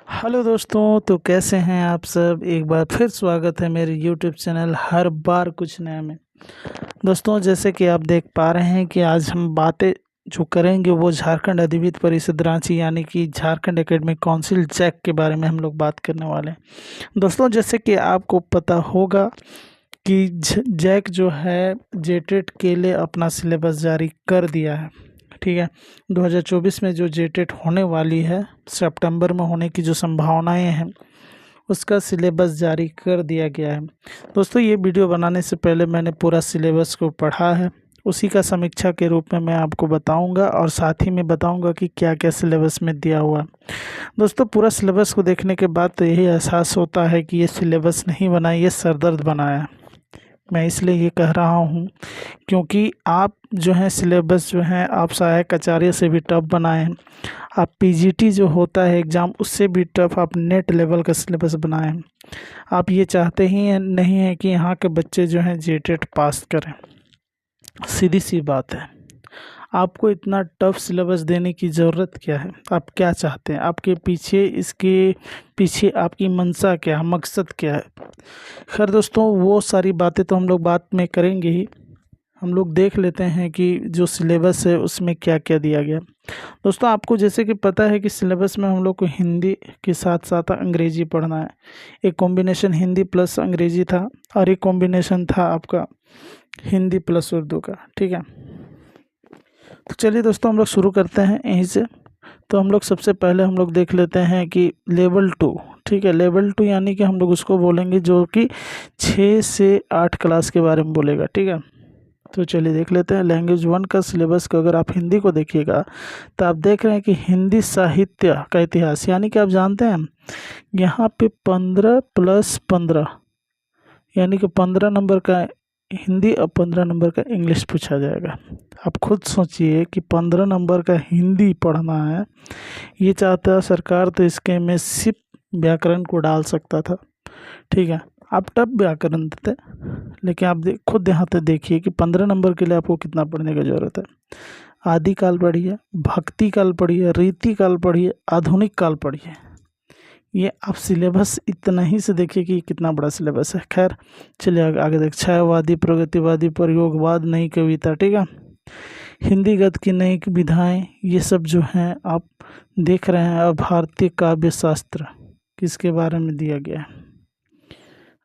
Hello दोस्तों, तो कैसे हैं आप सब। एक बार फिर स्वागत है मेरे यूट्यूब चैनल हर बार कुछ नया में। दोस्तों, जैसे कि आप देख पा रहे हैं कि आज हम बातें जो करेंगे वो झारखंड अधिविद्य परिषद रांची यानी कि झारखंड एकेडमिक काउंसिल जैक के बारे में हम लोग बात करने वाले हैं। दोस्तों, जैसे कि आपको पता होगा कि जैक जो है जेटेट के लिए अपना सिलेबस जारी कर दिया है। ठीक है, 2024 में जो जेटेट होने वाली है, सितंबर में होने की जो संभावनाएं हैं, उसका सिलेबस जारी कर दिया गया है। दोस्तों, ये वीडियो बनाने से पहले मैंने पूरा सिलेबस को पढ़ा है, उसी का समीक्षा के रूप में मैं आपको बताऊंगा और साथ ही में बताऊंगा कि क्या क्या सिलेबस में दिया हुआ है। दोस्तों, पूरा सिलेबस को देखने के बाद तो यही एहसास होता है कि ये सिलेबस नहीं बना, ये सरदर्द बनाया है। मैं इसलिए ये कह रहा हूँ क्योंकि आप जो है सिलेबस जो है आप सहायक आचार्य से भी टफ बनाए हैं, आप पीजीटी जो होता है एग्ज़ाम उससे भी टफ आप नेट लेवल का सिलेबस बनाए हैं। आप ये चाहते ही नहीं हैं कि यहाँ के बच्चे जो हैं जेटेट पास करें। सीधी सी बात है, आपको इतना टफ सिलेबस देने की ज़रूरत क्या है? आप क्या चाहते हैं? आपके पीछे इसके पीछे आपकी मंशा क्या है, मकसद क्या है? खैर दोस्तों, वो सारी बातें तो हम लोग बात में करेंगे ही। हम लोग देख लेते हैं कि जो सिलेबस है उसमें क्या क्या दिया गया। दोस्तों, आपको जैसे कि पता है कि सिलेबस में हम लोग को हिंदी के साथ साथ अंग्रेजी पढ़ना है। एक कॉम्बिनेशन हिंदी प्लस अंग्रेजी था और एक कॉम्बिनेशन था आपका हिंदी प्लस उर्दू का। ठीक है, तो चलिए दोस्तों, हम लोग शुरू करते हैं यहीं से। तो हम लोग सबसे पहले हम लोग देख लेते हैं कि लेवल 2। ठीक है, लेवल 2 यानी कि हम लोग उसको बोलेंगे जो कि 6 से 8 क्लास के बारे में बोलेगा। ठीक है, तो चलिए देख लेते हैं। लैंग्वेज 1 का सिलेबस को अगर आप हिंदी को देखिएगा तो आप देख रहे हैं कि हिंदी साहित्य का इतिहास, यानी कि आप जानते हैं यहाँ पे 15 + 15 यानी कि 15 नंबर का हिंदी और 15 नंबर का इंग्लिश पूछा जाएगा। आप खुद सोचिए कि 15 नंबर का हिंदी पढ़ना है, ये चाहता सरकार तो इसके में सिर्फ व्याकरण को डाल सकता था। ठीक है, आप टफ व्याकरण देते, लेकिन आप खुद यहाँ पे देखिए कि 15 नंबर के लिए आपको कितना पढ़ने की ज़रूरत है। आदिकाल पढ़िए, भक्ति काल पढ़िए, रीति काल पढ़िए, आधुनिक काल पढ़िए। ये आप सिलेबस इतना ही से देखिए कि कितना बड़ा सिलेबस है। खैर चलिए आगे देख। छायावादी, प्रगतिवादी, प्रयोगवाद, नई कविता। ठीक है, हिंदी गद्य की नई विधाएं, ये सब जो हैं आप देख रहे हैं। और भारतीय काव्य शास्त्र किसके बारे में दिया गया है,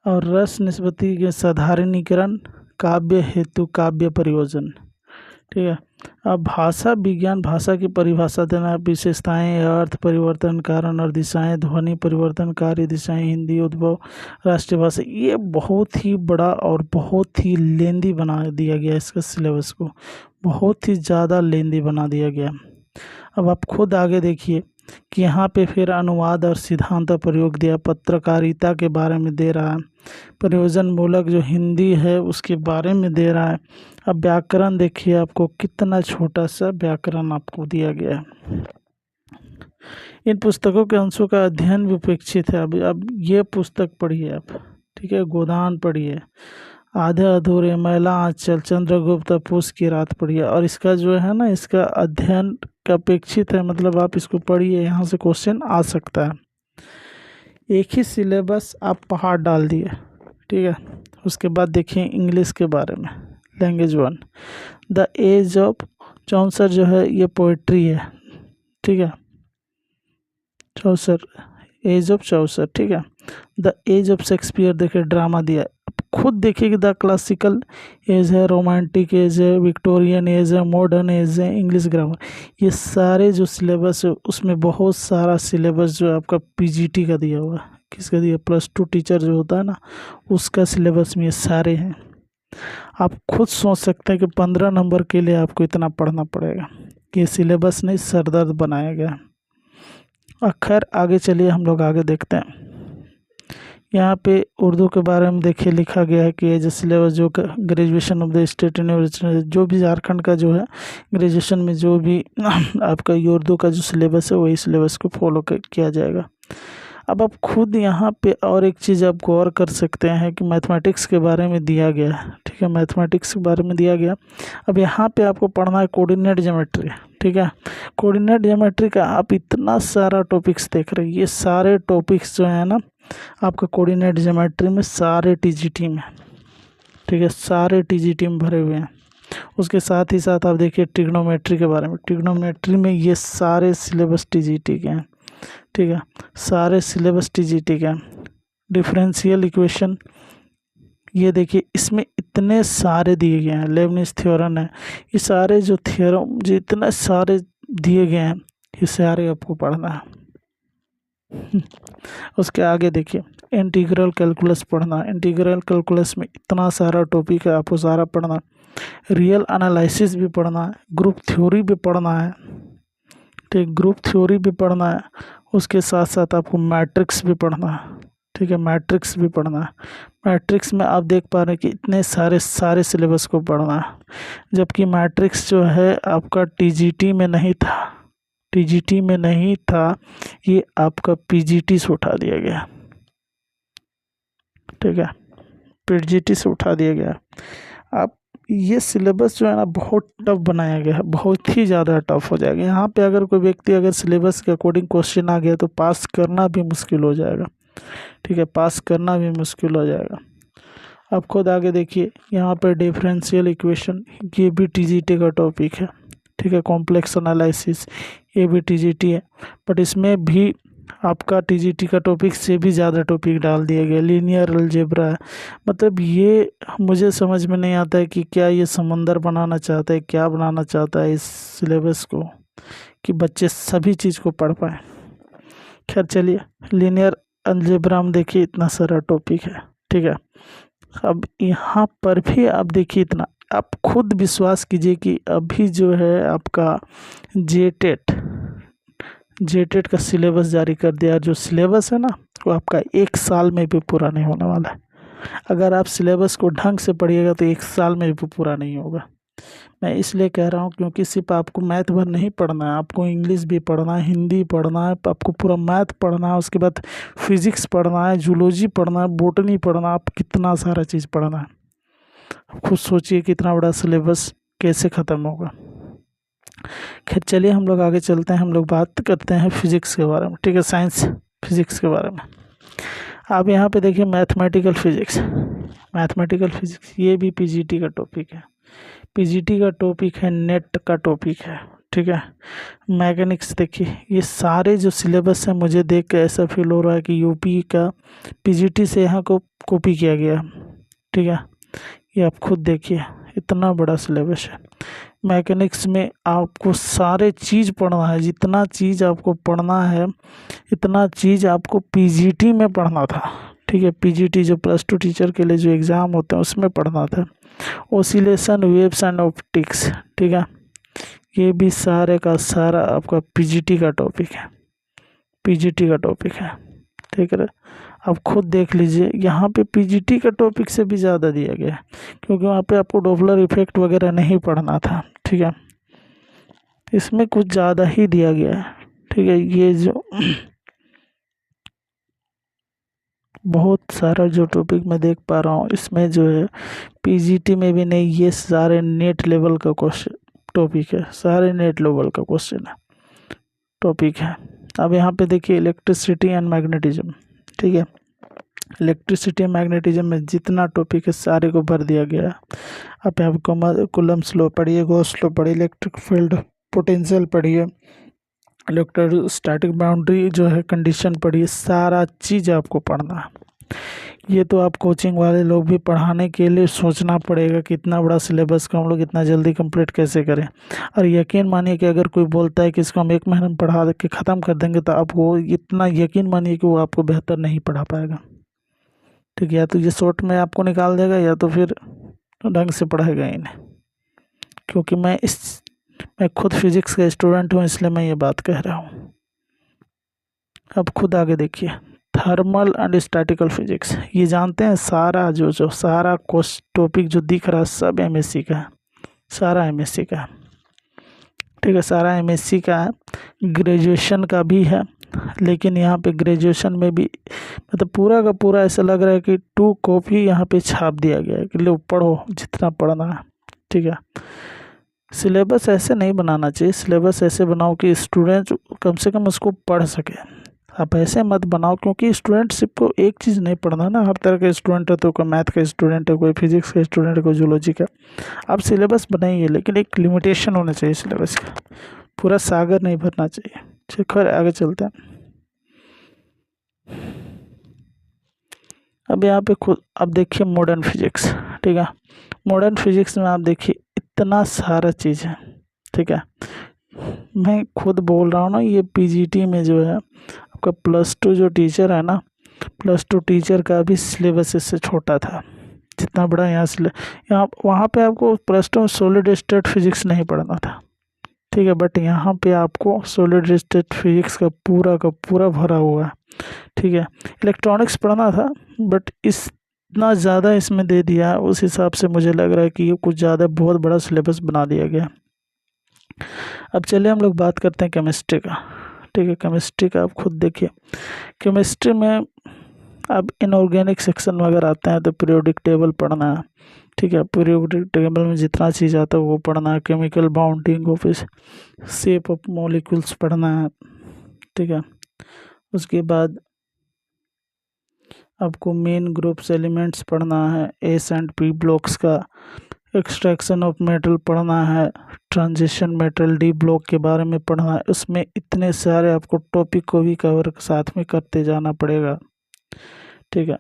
और रस निस्बती के साधारणीकरण, काव्य हेतु काव्य प्रयोजन। ठीक है, अब भाषा विज्ञान, भाषा की परिभाषा देना, विशेषताएं, अर्थ परिवर्तन, कारण और दिशाएं, ध्वनि परिवर्तन, कार्य दिशाएं, हिंदी उद्भव, राष्ट्रीय भाषा। ये बहुत ही बड़ा और बहुत ही लेंदी बना दिया गया, इसका सिलेबस को बहुत ही ज़्यादा लेंदी बना दिया गया। अब आप खुद आगे देखिए कि यहाँ पे फिर अनुवाद और सिद्धांत प्रयोग दिया, पत्रकारिता के बारे में दे रहा है, प्रयोजन मूलक जो हिंदी है उसके बारे में दे रहा है। अब व्याकरण देखिए, आपको कितना छोटा सा व्याकरण आपको दिया गया है। इन पुस्तकों के अंशों का अध्ययन भी उपेक्षित है। अब ये पुस्तक पढ़िए आप। ठीक है, गोदान पढ़िए, आधे अधूरे, मैला आंचल, चंद्रगुप्त, पूस की रात पढ़िए। और इसका जो है ना, इसका अध्ययन का अपेक्षित है, मतलब आप इसको पढ़िए, यहाँ से क्वेश्चन आ सकता है। एक ही सिलेबस आप पहाड़ डाल दिए। ठीक है, उसके बाद देखिए इंग्लिश के बारे में। Language 1, the age of Chaucer जो है ये पोइट्री है। ठीक है, चौसर, एज ऑफ चौसर। ठीक है, द एज ऑफ शेक्सपियर देखिए ड्रामा दिया। खुद देखिए कि द क्लासिकल एज है, रोमांटिक एज है, विक्टोरियन एज है, मॉडर्न एज है, इंग्लिश ग्रामर। ये सारे जो सिलेबस है उसमें बहुत सारा सिलेबस जो है आपका पीजीटी का दिया हुआ है। किसका दिया? +2 टीचर जो होता है ना, उसका सिलेबस में ये सारे हैं। आप खुद सोच सकते हैं कि 15 नंबर के लिए आपको इतना पढ़ना पड़ेगा। ये सिलेबस नहीं, सरदर्द बनाया गया। खैर आगे चलिए, हम लोग आगे देखते हैं। यहाँ पे उर्दू के बारे में देखिए लिखा गया है कि एज सिलेबस जो graduation of the state university, जो भी झारखंड का जो है ग्रेजुएशन में जो भी आपका ये उर्दू का जो सिलेबस है वही सिलेबस को फॉलो किया जाएगा। अब आप खुद यहाँ पे और एक चीज़ आप गौर कर सकते हैं कि मैथमेटिक्स के बारे में दिया गया है, ठीक है, मैथमेटिक्स के बारे में दिया गया। अब यहाँ पे आपको पढ़ना है कोऑर्डिनेट ज्योमेट्री, ठीक है। कोऑर्डिनेट ज्योमेट्री का आप इतना सारा टॉपिक्स देख रहे हैं, ये सारे टॉपिक्स जो है ना आपका कोऑर्डिनेट ज्योमेट्री में सारे टीजीटी में, ठीक है, सारे टीजीटी में भरे हुए हैं। उसके साथ ही साथ आप देखिए ट्रिग्नोमेट्री के बारे में, ट्रिग्नोमेट्री में ये सारे सिलेबस टीजीटी के हैं, ठीक है, सारे सिलेबस टीजीटी के हैं। डिफरेंशियल इक्वेशन ये देखिए इसमें इतने सारे दिए गए हैं, लेबनिज थ्योरम है, ये सारे जो थ्योरम जो इतने सारे दिए गए हैं ये सारे आपको पढ़ना है। उसके आगे देखिए इंटीग्रल कैलकुलस पढ़ना, इंटीग्रल कैलकुलस में इतना सारा टॉपिक है, आपको सारा पढ़ना। रियल एनालिसिस भी पढ़ना है, ग्रुप थ्योरी भी पढ़ना है, ठीक, ग्रुप थ्योरी भी पढ़ना है। उसके साथ साथ आपको मैट्रिक्स भी पढ़ना है, ठीक है, मैट्रिक्स भी पढ़ना है। मैट्रिक्स में आप देख पा रहे हैं कि इतने सारे सिलेबस को पढ़ना है, जबकि मैट्रिक्स जो है आपका टीजीटी में नहीं था, टीजीटी में नहीं था, ये आपका पीजीटी से उठा दिया गया, ठीक है, पीजीटी से उठा दिया गया। आप ये सिलेबस जो है ना बहुत टफ बनाया गया है, बहुत ही ज़्यादा टफ हो जाएगा। यहाँ पे अगर कोई व्यक्ति अगर सिलेबस के अकॉर्डिंग क्वेश्चन आ गया तो पास करना भी मुश्किल हो जाएगा, ठीक है, पास करना भी मुश्किल हो जाएगा। आप खुद आगे देखिए यहाँ पर डिफरेंशियल इक्वेशन ये भी टीजीटी का टॉपिक है, ठीक है, कॉम्प्लेक्स एनालिसिस ये भी टीजीटी है, बट इसमें भी आपका टीजीटी का टॉपिक से भी ज़्यादा टॉपिक डाल दिया गया। लीनियर अलजेब्रा है, मतलब ये मुझे समझ में नहीं आता है कि क्या ये समंदर बनाना चाहता है, क्या बनाना चाहता है इस सिलेबस को कि बच्चे सभी चीज़ को पढ़ पाएँ। खैर चलिए, लीनियर अलजेब्रा में देखिए इतना सारा टॉपिक है, ठीक है। अब यहाँ पर भी आप देखिए इतना, आप खुद विश्वास कीजिए कि अभी जो है आपका जेटेट का सिलेबस जारी कर दिया। जो सिलेबस है ना वो आपका 1 साल में भी पूरा नहीं होने वाला है। अगर आप सिलेबस को ढंग से पढ़िएगा तो 1 साल में भी पूरा नहीं होगा। मैं इसलिए कह रहा हूँ क्योंकि सिर्फ आपको मैथ भर नहीं पढ़ना है, आपको इंग्लिश भी पढ़ना है, हिंदी पढ़ना है, आपको पूरा मैथ पढ़ना है, उसके बाद फिजिक्स पढ़ना है, जूलॉजी पढ़ना है, बॉटनी पढ़ना है, आप कितना सारा चीज़ पढ़ना है। खुद सोचिए कितना बड़ा सिलेबस कैसे ख़त्म होगा। खैर चलिए हम लोग आगे चलते हैं, हम लोग बात करते हैं फिजिक्स के बारे में, ठीक है, साइंस फिजिक्स के बारे में। आप यहाँ पे देखिए मैथमेटिकल फिजिक्स, मैथमेटिकल फिजिक्स ये भी पीजीटी का टॉपिक है, पीजीटी का टॉपिक है, नेट का टॉपिक है, ठीक है। मैकेनिक्स देखिए ये सारे जो सिलेबस है मुझे देख के ऐसा फील हो रहा है कि यूपी का पीजीटी से यहाँ को कॉपी किया गया, ठीक है। ये आप खुद देखिए इतना बड़ा सिलेबस है। मैकेनिक्स में आपको सारे चीज़ पढ़ना है, जितना चीज़ आपको पढ़ना है इतना चीज़ आपको पीजीटी में पढ़ना था, ठीक है। पीजीटी जो +2 टीचर के लिए जो एग्ज़ाम होते हैं उसमें पढ़ना था। ओसिलेशन, वेव्स एंड ऑप्टिक्स, ठीक है, ये भी सारे का सारा आपका पीजीटी का टॉपिक है, पीजीटी का टॉपिक है, ठीक है। आप खुद देख लीजिए यहाँ पे पीजीटी का टॉपिक से भी ज़्यादा दिया गया है, क्योंकि वहाँ पे आपको डॉपलर इफेक्ट वगैरह नहीं पढ़ना था, ठीक है। इसमें कुछ ज़्यादा ही दिया गया है, ठीक है। ये जो बहुत सारा जो टॉपिक मैं देख पा रहा हूँ इसमें जो है पीजीटी में भी नहीं, ये सारे नेट लेवल का क्वेश्चन टॉपिक है, सारे नेट लेवल का क्वेश्चन है, टॉपिक है। अब यहाँ पे देखिए इलेक्ट्रिसिटी एंड मैग्नेटिज्म, ठीक है, इलेक्ट्रिसिटी एंड मैग्नेटिज्म में जितना टॉपिक है सारे को भर दिया गया है। आप यहाँ पे कूलम्ब्स लॉ पढ़िए, गॉस लॉ पढ़िए, इलेक्ट्रिक फील्ड पोटेंशियल पढ़िए, इलेक्ट्रोस्टैटिक बाउंड्री जो है कंडीशन पढ़िए, सारा चीज़ आपको पढ़ना है। ये तो आप कोचिंग वाले लोग भी पढ़ाने के लिए सोचना पड़ेगा कि इतना बड़ा सिलेबस को हम लोग इतना जल्दी कंप्लीट कैसे करें। और यकीन मानिए कि अगर कोई बोलता है कि इसको हम 1 महीने में पढ़ा के ख़त्म कर देंगे तो आपको इतना यकीन मानिए कि वो आपको बेहतर नहीं पढ़ा पाएगा, ठीक है। या तो ये शॉर्ट में आपको निकाल देगा या तो फिर ढंग से पढ़ाएगा ही नहीं। क्योंकि मैं खुद फिजिक्स का स्टूडेंट हूँ इसलिए मैं ये बात कह रहा हूँ। अब खुद आगे देखिए थर्मल एंड स्टैटिकल फिजिक्स, ये जानते हैं सारा जो सारा टॉपिक जो दिख रहा है सब एमएससी का है, सारा एमएससी का है, ठीक है, सारा एमएससी का है। ग्रेजुएशन का भी है, लेकिन यहाँ पे ग्रेजुएशन में भी मतलब पूरा का पूरा ऐसा लग रहा है कि 2 कॉपी यहाँ पे छाप दिया गया है कि लो पढ़ो जितना पढ़ना है। ठीक है, सिलेबस ऐसे नहीं बनाना चाहिए, सिलेबस ऐसे बनाओ कि स्टूडेंट कम से कम उसको पढ़ सके। आप ऐसे मत बनाओ, क्योंकि स्टूडेंटशिप को एक चीज़ नहीं पढ़ना ना, हर तरह के स्टूडेंट है, तो कोई मैथ का स्टूडेंट है, कोई फिजिक्स का स्टूडेंट है, कोई जूलॉजी का। आप सिलेबस बनाइए, लेकिन एक लिमिटेशन होना चाहिए सिलेबस का, पूरा सागर नहीं भरना चाहिए। चलिए खैर आगे चलते हैं। अब यहाँ पे खुद अब देखिए मॉडर्न फिजिक्स। ठीक है, मॉडर्न फिजिक्स में आप देखिए इतना सारा चीज़ है। ठीक है, मैं खुद बोल रहा हूँ ना, ये पीजीटी में जो है आपका +2 जो टीचर है ना, +2 टीचर का भी सिलेबस इससे छोटा था, जितना बड़ा यहाँ से यहाँ वहाँ पे आपको +2 में सॉलिड स्टेट फिजिक्स नहीं पढ़ना था। ठीक है, बट यहाँ पे आपको सॉलिड स्टेट फिजिक्स का पूरा भरा हुआ है। ठीक है, इलेक्ट्रॉनिक्स पढ़ना था, बट इतना ज़्यादा इसमें दे दिया है, उस हिसाब से मुझे लग रहा है कि ये कुछ ज़्यादा बहुत बड़ा सिलेबस बना दिया गया। अब चलिए हम लोग बात करते हैं केमिस्ट्री का। ठीक है, केमिस्ट्री का आप खुद देखिए, केमिस्ट्री में अब इनऑर्गेनिक सेक्शन वगैरह आते हैं तो पीरियोडिक टेबल पढ़ना है। ठीक है, पीरियोडिक टेबल में जितना चीज़ आता है वो पढ़ना है, chemical bounding of shape of molecules पढ़ना है। ठीक है, उसके बाद आपको मेन ग्रुप्स एलिमेंट्स पढ़ना है, एस एंड पी ब्लॉक्स का एक्सट्रैक्शन ऑफ मेटल पढ़ना है, ट्रांजिशन मेटल डी ब्लॉक के बारे में पढ़ना है। उसमें इतने सारे आपको टॉपिक को भी कवर साथ में करते जाना पड़ेगा। ठीक है,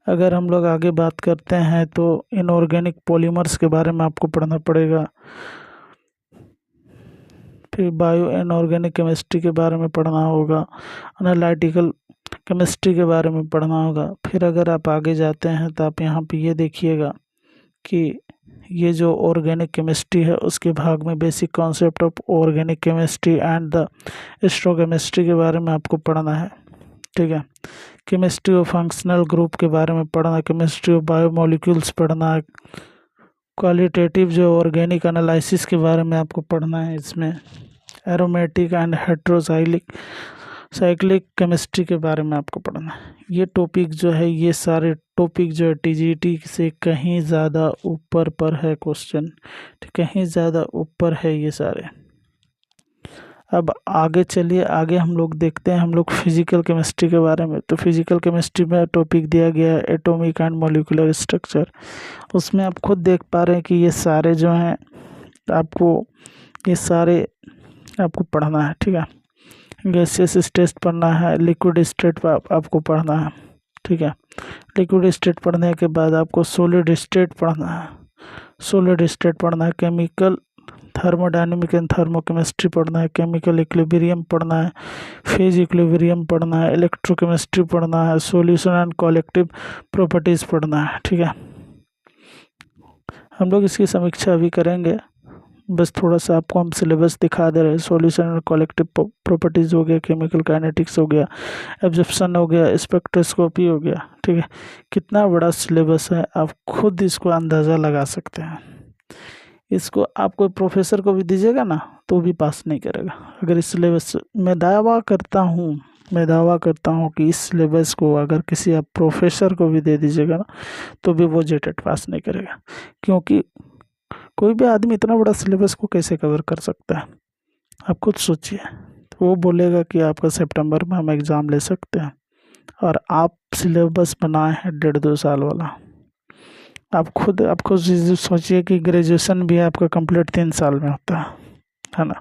अगर हम लोग आगे बात करते हैं तो इनऑर्गेनिक पॉलीमर्स के बारे में आपको पढ़ना पड़ेगा। फिर बायो इनऑर्गेनिक केमिस्ट्री के बारे में पढ़ना होगा, एनालिटिकल केमिस्ट्री के बारे में पढ़ना होगा। फिर अगर आप आगे जाते हैं तो आप यहाँ पे ये देखिएगा कि ये जो ऑर्गेनिक केमिस्ट्री है उसके भाग में basic concept of organic chemistry and the stereochemistry के बारे में आपको पढ़ना है। ठीक है, केमिस्ट्री ऑफ फंक्शनल ग्रुप के बारे में पढ़ना, केमिस्ट्री ऑफ बायोमोलिक्यूल्स पढ़ना है, क्वालिटेटिव जो ऑर्गेनिक एनालिसिस के बारे में आपको पढ़ना है, इसमें aromatic and heterocyclic cyclic chemistry के बारे में आपको पढ़ना है। ये टॉपिक जो है, ये सारे टॉपिक जो है टीजीटी से कहीं ज़्यादा ऊपर पर है क्वेश्चन, कहीं ज़्यादा ऊपर है ये सारे। अब आगे चलिए, आगे हम लोग देखते हैं हम लोग फिजिकल केमिस्ट्री के बारे में। तो फिजिकल केमिस्ट्री में टॉपिक दिया गया है एटॉमिक एंड मॉलिक्यूलर स्ट्रक्चर। उसमें आप खुद देख पा रहे हैं कि ये सारे जो हैं आपको ये सारे आपको पढ़ना है। ठीक है, गैसियस स्टेट पढ़ना है, लिक्विड स्टेट आपको पढ़ना है। ठीक है, लिक्विड स्टेट पढ़ने के बाद आपको सॉलिड स्टेट पढ़ना है, सॉलिड स्टेट पढ़ना है, केमिकल थर्मोडायनेमिक एंड थर्मोकेमिस्ट्री पढ़ना है, केमिकल इक्विलिब्रियम पढ़ना है, फेज इक्विलिब्रियम पढ़ना है, इलेक्ट्रोकेमिस्ट्री पढ़ना है, सॉल्यूशन एंड कलेक्टिव प्रॉपर्टीज़ पढ़ना है। ठीक है, हम लोग इसकी समीक्षा अभी करेंगे, बस थोड़ा सा आपको हम सिलेबस दिखा दे रहे हैं। सॉल्यूशन और कलेक्टिव प्रॉपर्टीज़ हो गया, केमिकल काइनेटिक्स हो गया, एब्जॉर्प्शन हो गया, स्पेक्ट्रोस्कोपी हो गया। ठीक है, कितना बड़ा सिलेबस है, आप खुद इसको अंदाज़ा लगा सकते हैं। इसको आप कोई प्रोफेसर को भी दीजिएगा ना तो भी पास नहीं करेगा। अगर इस सिलेबस मैं दावा करता हूँ कि इस सिलेबस को अगर किसी आप प्रोफेसर को भी दे दीजिएगा ना तो भी वो जेटेट पास नहीं करेगा, क्योंकि कोई भी आदमी इतना बड़ा सिलेबस को कैसे कवर कर सकता है, आप खुद सोचिए। तो वो बोलेगा कि आपका सितंबर में हम एग्ज़ाम ले सकते हैं, और आप सिलेबस बनाए हैं 1.5-2 साल वाला। आप खुद सोचिए कि ग्रेजुएशन भी आपका कंप्लीट 3 साल में होता है ना।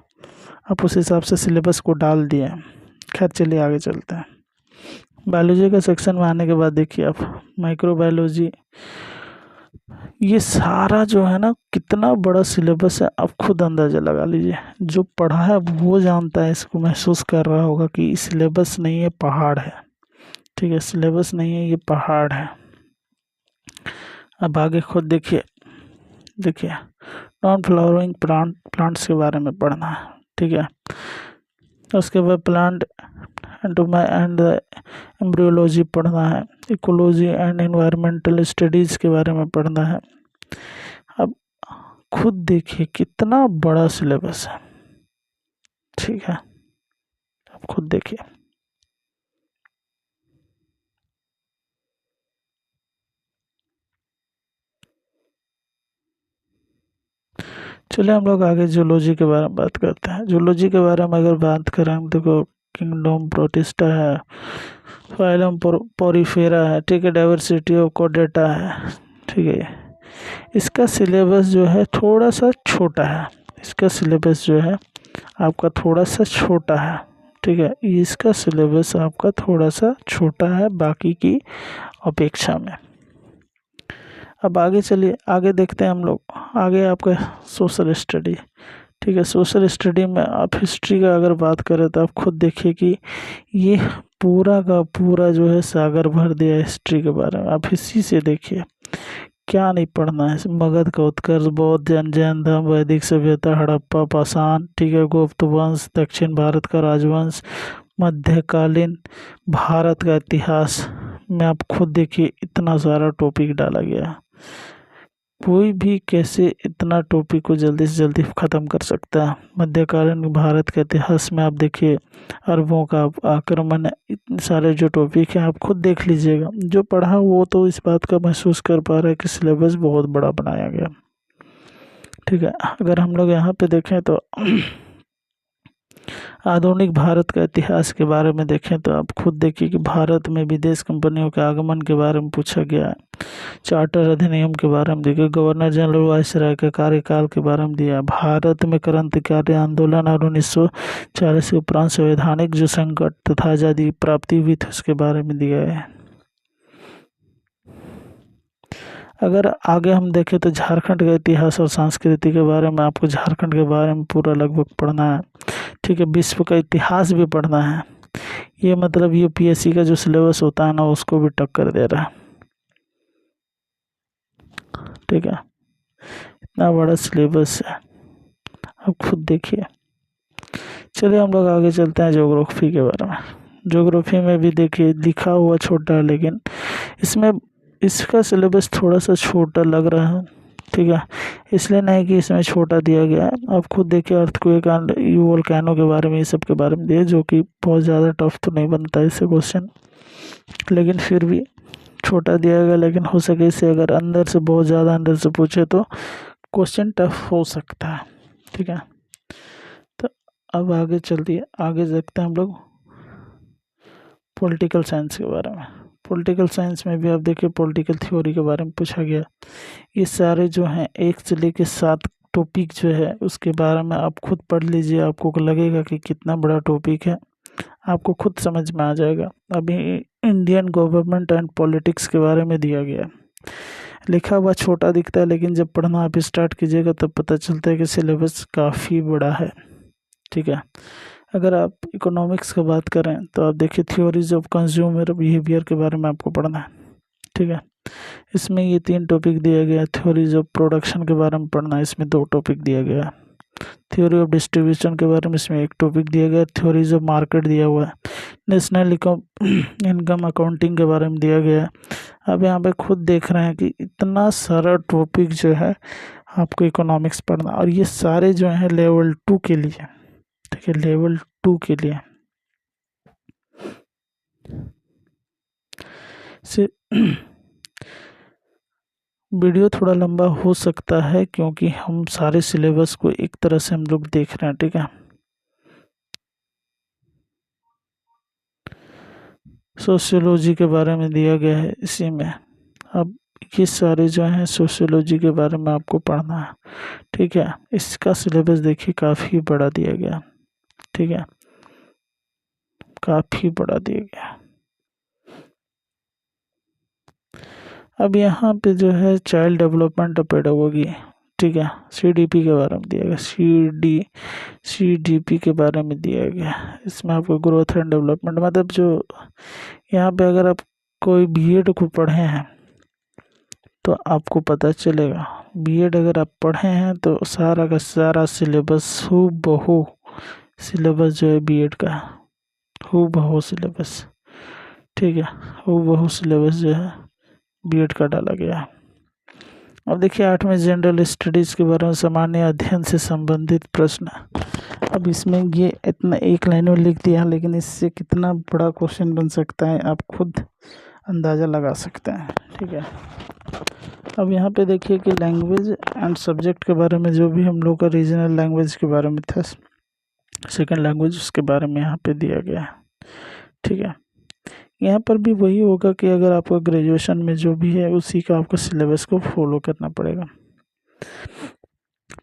आप उस हिसाब से सिलेबस को डाल दिए। खैर चलिए आगे चलते हैं। बायोलॉजी का सेक्शन में आने के बाद देखिए आप माइक्रोबायोलॉजी, ये सारा जो है ना कितना बड़ा सिलेबस है, आप खुद अंदाज़ा लगा लीजिए। जो पढ़ा है वो जानता है, इसको महसूस कर रहा होगा कि सिलेबस नहीं है, पहाड़ है। ठीक है, सिलेबस नहीं है, ये पहाड़ है। अब आगे खुद देखिए नॉन फ्लावरिंग प्लांट्स के बारे में पढ़ना है। ठीक है, उसके बाद प्लांट एंड एम्ब्रियोलॉजी पढ़ना है, इकोलॉजी एंड एनवायरमेंटल स्टडीज़ के बारे में पढ़ना है। अब खुद देखिए कितना बड़ा सिलेबस है। ठीक है, आप खुद देखिए। चलिए हम लोग आगे जूलॉजी के बारे में बात करते हैं। जूलॉजी के बारे में अगर बात करें हम, देखो किंगडम प्रोटिस्टा है, फाइलम पोरिफेरा है, ठीक है, डाइवर्सिटी ऑफ कोर्डेटा है, ठीक है। इसका सिलेबस जो है थोड़ा सा छोटा है, इसका सिलेबस जो है आपका थोड़ा सा छोटा है, ठीक है, इसका सिलेबस आपका थोड़ा सा छोटा है बाकी की अपेक्षा में। अब आगे चलिए, आगे देखते हैं हम लोग। आगे आपका सोशल स्टडी, ठीक है। सोशल स्टडी में आप हिस्ट्री का अगर बात करें तो आप खुद देखिए कि ये पूरा का पूरा जो है सागर भर दिया है हिस्ट्री के बारे में। आप इसी से देखिए, क्या नहीं पढ़ना है। मगध का उत्कर्ष, बौद्ध जैन धर्म, वैदिक सभ्यता, हड़प्पा पाषाण, ठीक है, गुप्त वंश, दक्षिण भारत का राजवंश, मध्यकालीन भारत का इतिहास में आप खुद देखिए इतना सारा टॉपिक डाला गया है। कोई भी कैसे इतना टॉपिक को जल्दी से जल्दी ख़त्म कर सकता है। मध्यकालीन भारत के इतिहास में आप देखिए अरबों का आक्रमण, इतने सारे जो टॉपिक हैं आप खुद देख लीजिएगा। जो पढ़ा वो तो इस बात का महसूस कर पा रहा है कि सिलेबस बहुत बड़ा बनाया गया, ठीक है। अगर हम लोग यहाँ पे देखें तो आधुनिक भारत का इतिहास के बारे में देखें तो आप खुद देखिए कि भारत में विदेश कंपनियों के आगमन के बारे में पूछा गया है। चार्टर अधिनियम के बारे में देखिए, गवर्नर जनरल वायसराय के कार्यकाल के बारे में दिया है। भारत में क्रांतिकारी आंदोलन और 1940 के उपरांत संवैधानिक जो संकट तथा आज़ादी प्राप्ति हुई थी उसके बारे में दिया है। अगर आगे हम देखें तो झारखंड का इतिहास और संस्कृति के बारे में आपको झारखंड के बारे में पूरा लगभग पढ़ना है, ठीक है। विश्व का इतिहास भी पढ़ना है। ये मतलब यूपीएससी का जो सिलेबस होता है ना उसको भी टक्कर दे रहा है, ठीक है। इतना बड़ा सिलेबस है, आप खुद देखिए। चलिए हम लोग आगे चलते हैं ज्योग्राफी के बारे में। ज्योग्राफी में भी देखिए लिखा हुआ छोटा है, लेकिन इसमें इसका सिलेबस थोड़ा सा छोटा लग रहा है, ठीक है। इसलिए नहीं कि इसमें छोटा दिया गया है। आप खुद देखिए अर्थक्वेक एंड वोल्केनो के बारे में, ये सब के बारे में दिया, जो कि बहुत ज़्यादा टफ तो नहीं बनता इससे क्वेश्चन, लेकिन फिर भी छोटा दिया गया। लेकिन हो सके इसे अगर अंदर से बहुत ज़्यादा अंदर से पूछे तो क्वेश्चन टफ हो सकता है, ठीक है। तो अब आगे चलती है, आगे देखते हैं हम लोग पॉलिटिकल साइंस के बारे में। पॉलिटिकल साइंस में भी आप देखिए पॉलिटिकल थ्योरी के बारे में पूछा गया। ये सारे जो हैं 1 से लेकर 7 टॉपिक जो है उसके बारे में आप खुद पढ़ लीजिए। आपको लगेगा कि कितना बड़ा टॉपिक है, आपको खुद समझ में आ जाएगा। अभी इंडियन गवर्नमेंट एंड पॉलिटिक्स के बारे में दिया गया है। लिखा हुआ छोटा दिखता है, लेकिन जब पढ़ना आप स्टार्ट कीजिएगा तब पता चलता है कि सिलेबस काफ़ी बड़ा है, ठीक है। अगर आप इकोनॉमिक्स की बात करें तो आप देखिए थ्योरीज ऑफ कंज्यूमर बिहेवियर के बारे में आपको पढ़ना है, ठीक है। इसमें ये 3 टॉपिक दिया गया है। थ्योरीज ऑफ प्रोडक्शन के बारे में पढ़ना है, इसमें 2 टॉपिक दिया गया है। थ्योरी ऑफ डिस्ट्रीब्यूशन के बारे में इसमें 1 टॉपिक दिया गया है। थ्योरीज ऑफ मार्केट दिया हुआ है। नेशनल इनकम अकाउंटिंग के बारे में दिया गया है। अब यहाँ पे खुद देख रहे हैं कि इतना सारा टॉपिक जो है आपको इकोनॉमिक्स पढ़ना, और ये सारे जो हैं लेवल 2 के लिए, ठीक है, लेवल 2 के लिए से वीडियो थोड़ा लंबा हो सकता है क्योंकि हम सारे सिलेबस को एक तरह से हम लोग देख रहे हैं, ठीक है। सोशियोलॉजी के बारे में दिया गया है इसी में। अब ये सारे जो हैं सोशियोलॉजी के बारे में आपको पढ़ना है, ठीक है। इसका सिलेबस देखिए काफ़ी बड़ा दिया गया, ठीक है, काफ़ी बड़ा दिया गया। अब यहाँ पे जो है चाइल्ड डेवलपमेंट और पेडागोगी, ठीक है, सीडीपी के बारे में दिया गया। सीडीपी के बारे में दिया गया। इसमें आपको ग्रोथ एंड डेवलपमेंट, मतलब जो यहाँ पे अगर आप कोई बीएड को पढ़े हैं तो आपको पता चलेगा। बीएड अगर आप पढ़े हैं तो सारा का सारा सिलेबस हूबहू सिलेबस जो है बीएड का, हूबहू सिलेबस, ठीक है, हूबहू सिलेबस जो है बीएड का डाला गया है। अब देखिए 8 में जनरल स्टडीज़ के बारे में, सामान्य अध्ययन से संबंधित प्रश्न। अब इसमें ये इतना एक लाइन में लिख दिया, लेकिन इससे कितना बड़ा क्वेश्चन बन सकता है आप खुद अंदाज़ा लगा सकते हैं। ठीक है, अब यहाँ पे देखिए कि लैंग्वेज एंड सब्जेक्ट के बारे में, जो भी हम लोग का रीजनल लैंग्वेज के बारे में था, सेकंड लैंग्वेज, उसके बारे में यहाँ पे दिया गया है। ठीक है, यहाँ पर भी वही होगा कि अगर आपका ग्रेजुएशन में जो भी है उसी का आपको सिलेबस को फॉलो करना पड़ेगा।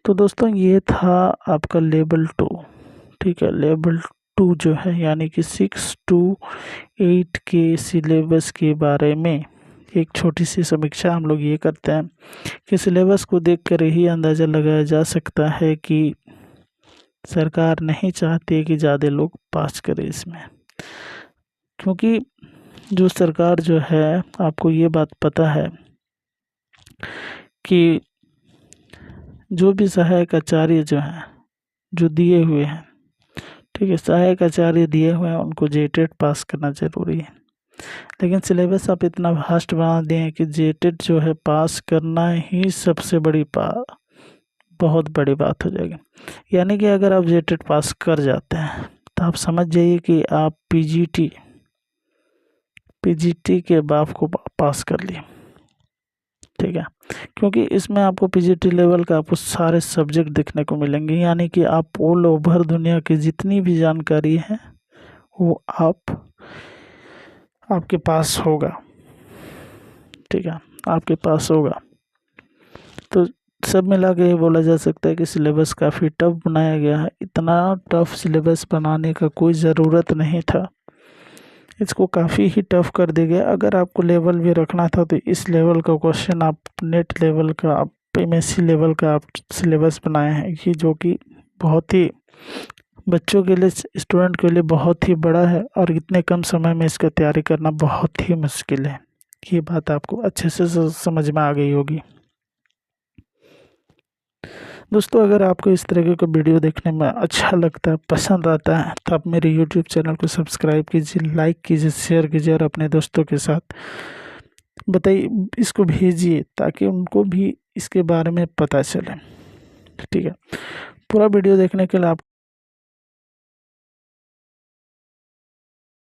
तो दोस्तों ये था आपका लेवल 2। ठीक है, लेवल 2 जो है यानी कि 6 to 8 के सिलेबस के बारे में एक छोटी सी समीक्षा हम लोग ये करते हैं कि सिलेबस को देखकर ही अंदाज़ा लगाया जा सकता है कि सरकार नहीं चाहती कि ज़्यादा लोग पास करें इसमें, क्योंकि जो सरकार जो है, आपको ये बात पता है कि जो भी सहायक आचार्य जो हैं, जो दिए हुए हैं, ठीक है, सहायक आचार्य दिए हुए हैं, उनको जेटेट पास करना ज़रूरी है। लेकिन सिलेबस आप इतना वास्ट बना दें कि जेटेट जो है पास करना ही सबसे बड़ी बहुत बड़ी बात हो जाएगी। यानी कि अगर आप जेटेट पास कर जाते हैं तो आप समझ जाइए कि आप पीजीटी के बाप को पास कर लिए। ठीक है, क्योंकि इसमें आपको पीजीटी लेवल का आपको सारे सब्जेक्ट देखने को मिलेंगे, यानी कि आप ऑल ओवर दुनिया की जितनी भी जानकारी है वो आपके पास होगा। ठीक है, आपके पास होगा। तो सब मिला के ये बोला जा सकता है कि सिलेबस काफ़ी टफ बनाया गया है। इतना टफ सिलेबस बनाने का कोई ज़रूरत नहीं था, इसको काफ़ी ही टफ कर दिया गया। अगर आपको लेवल भी रखना था तो इस लेवल का क्वेश्चन आप नेट लेवल का, आप एमएससी लेवल का आप सिलेबस बनाए हैं, ये जो कि बहुत ही बच्चों के लिए, स्टूडेंट के लिए बहुत ही बड़ा है, और इतने कम समय में इसका तैयारी करना बहुत ही मुश्किल है। ये बात आपको अच्छे से समझ में आ गई होगी। दोस्तों, अगर आपको इस तरीके का वीडियो देखने में अच्छा लगता है, पसंद आता है, तो आप मेरे YouTube चैनल को सब्सक्राइब कीजिए, लाइक कीजिए, शेयर कीजिए और अपने दोस्तों के साथ बताइए, इसको भेजिए ताकि उनको भी इसके बारे में पता चले। ठीक है, पूरा वीडियो देखने के लिए आप